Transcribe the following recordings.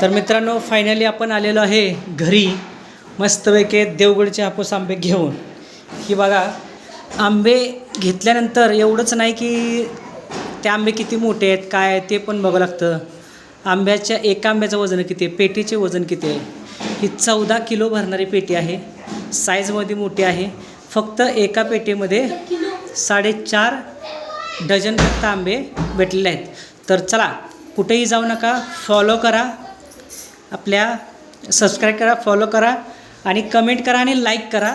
तर मित्रांनो फायनली आपण आलेलो आहे घरी मस्तपैकी देवगडचे हापूस आंबे घेऊन. की बघा आंबे घेतल्यानंतर एवढंच नाही की ते आंबे किती मोठे आहेत काय आहे ते पण बघावं लागतं. आंब्याच्या एका आंब्याचं वजन किती आहे, पेटीचे वजन किती आहे. ही 14 किलो भरणारी पेटी आहे, साईजमध्ये मोठी आहे. फक्त एका पेटीमध्ये 4.5 डझन फक्त आंबे भेटलेले आहेत. तर चला कुठेही जाऊ नका, फॉलो करा, आपल्या सबस्क्राईब करा, फॉलो करा आणि कमेंट करा आणि लाईक करा.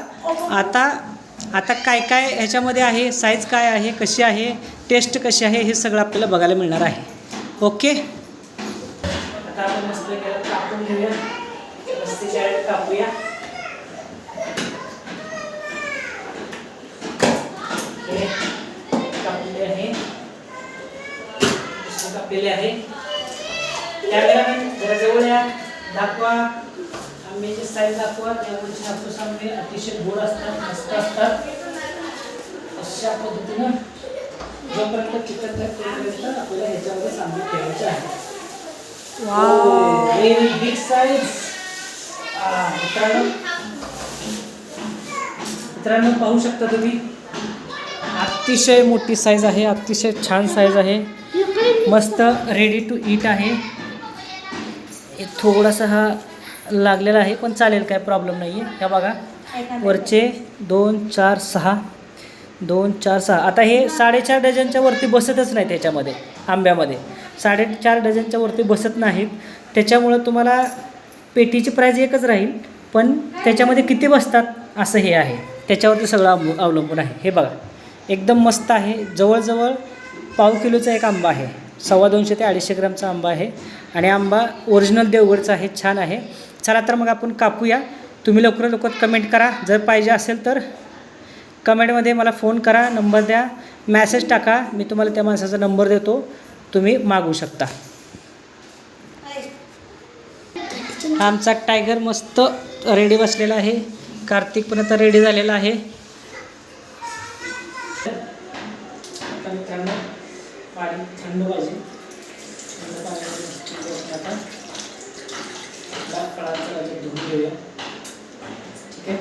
आता काय काय ह्याच्यामध्ये आहे, साईज काय आहे, कशी आहे, टेस्ट कशी आहे, हे सगळं आपल्याला बघायला मिळणार आहे. ओके, आता आपण मस्त कापून घेऊया, मस्त कॅरेट कापूया. कापलेले आहे, कापलेले आहे. कॅमेरामॅन जरा जवळ या, दाखवा आंब्याची साईज दाखवा. त्यामुळे हापूस आंबे अतिशय गोड असतात, मस्त असतात. अशा पद्धतीनं जोपर्यंत चिकन तयार आपल्याला ह्याच्यामध्ये आंबे ठेवायचे आहे. Very big size. मित्रांनो पाहू शकता तुम्ही, अतिशय मोठी साईज आहे, अतिशय छान साईज आहे, मस्त रेडी टू ईट आहे. थोडासा हा लागलेला आहे पण चालेल, काय प्रॉब्लेम नाही आहे. ह्या बघा वरचे 2 4 6 2 4 6. आता हे 4.5 डझनच्या वरती बसतच नाही त्याच्यामध्ये, आंब्यामध्ये 4.5 डझनच्या वरती बसत नाहीत. त्याच्यामुळं तुम्हाला पेटीची प्राईज एकच राहील, पण त्याच्यामध्ये किती बसतात असं हे आहे, त्याच्यावरती सगळं अवलंबून आहे. हे बघा एकदम मस्त आहे. जवळजवळ पाव किलोचा एक आंबा आहे, 250 ते 250 ग्रामचा आंबा आहे आणि आंबा ओरिजिनल देवगडचा आहे, छान आहे. चला तर मग आपण कापूया. तुम्ही लवकर कमेंट करा, जर पाहिजे असेल तर कमेंटमध्ये मला फोन करा, नंबर द्या, मॅसेज टाका, मी तुम्हाला त्या माणसाचा नंबर देतो, तुम्ही मागवू शकता. आमचा टायगर मस्त रेडी बसलेला आहे, कार्तिक पण आता रेडी झालेला आहे. पाणी थंड पाहिजे, थंड पाण्यामध्ये आता फळाचं धुवून घेऊया. ठीक आहे,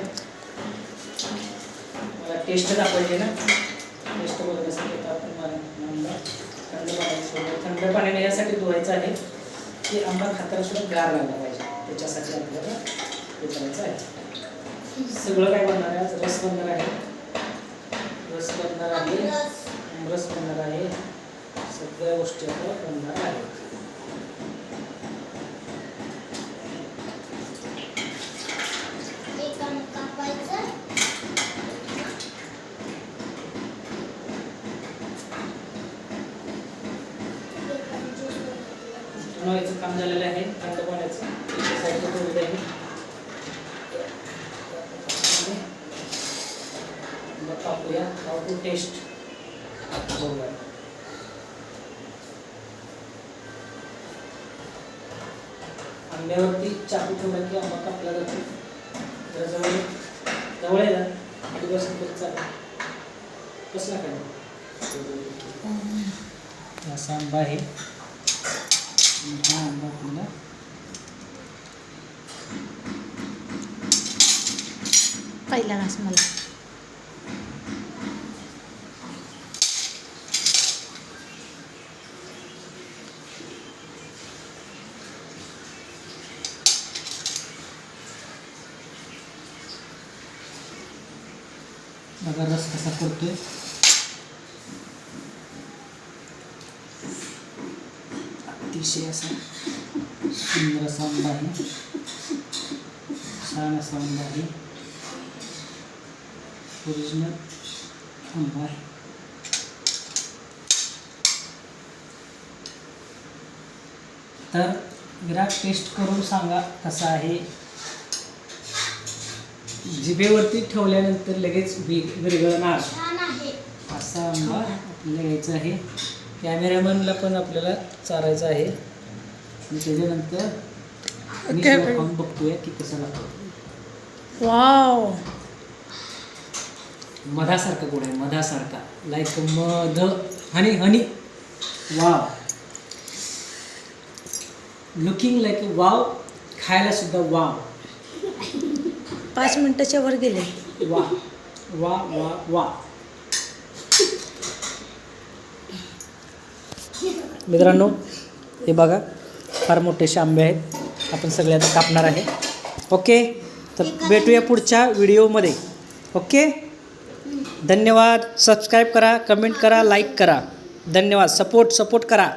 मला टेस्ट दाखवायची ना, टेस्ट बघण्यासाठी तर आपण थंड पाण्याने यासाठी धुवायचं आहे की आंबा खाताना सुद्धा गार लागला पाहिजे, त्याच्यासाठी आपल्याला हे करायचं आहे. सगळं काय बनणार आहे, रस बनणार आहे, रस बनणार आहे, आमरस बनणार आहे, सगळ्या गोष्टी आपल्याला बनणार आहेत. याचं काम झालेलं आहे, थंड पाण्याचं साईडला ठेवलेलं आहे. कापूया, कापू टेस्ट बघूया. आंब्यावरती चाकू ठेवला की आंबा कापला जातो. जर जवळ आहे ना, बसून तरी चालेल, कसला काय असा आंबा आहे. हा आंबा आपल्याला पहिला घास मला बघा रस कसा करतोय. अतिशय असा सुंदर असा आंबा आहे, छान असा आंबा आहे, ओरिजिनल आंबा आहे. तर विराट टेस्ट करून सांगा कसा आहे. जिभेवरती ठेवल्यानंतर लगेच विरघळणार असा आंबा आपल्याला घ्यायचा आहे. कॅमेरामॅनला पण आपल्याला चारायचं आहे आणि त्याच्यानंतर मी खाऊन बघतोय की कसं लागतो. वाव, मधासारखा गोड आहे, मधासारखा, लाईक मध, हनी. वाव, लुकिंग लाईक वाव, खायला सुद्धा वाव. 5 मिनिटाच्या वर गेले. वा वा वा वा. मित्रांनो हे बघा फार मोठेसे आंबे आहेत. आपण सगळे आता कापणार आहे. ओके, तर भेटूया पुढच्या व्हिडिओमध्ये. ओके, धन्यवाद. सबस्क्राईब करा, कमेंट करा, लाईक करा. धन्यवाद. सपोर्ट करा.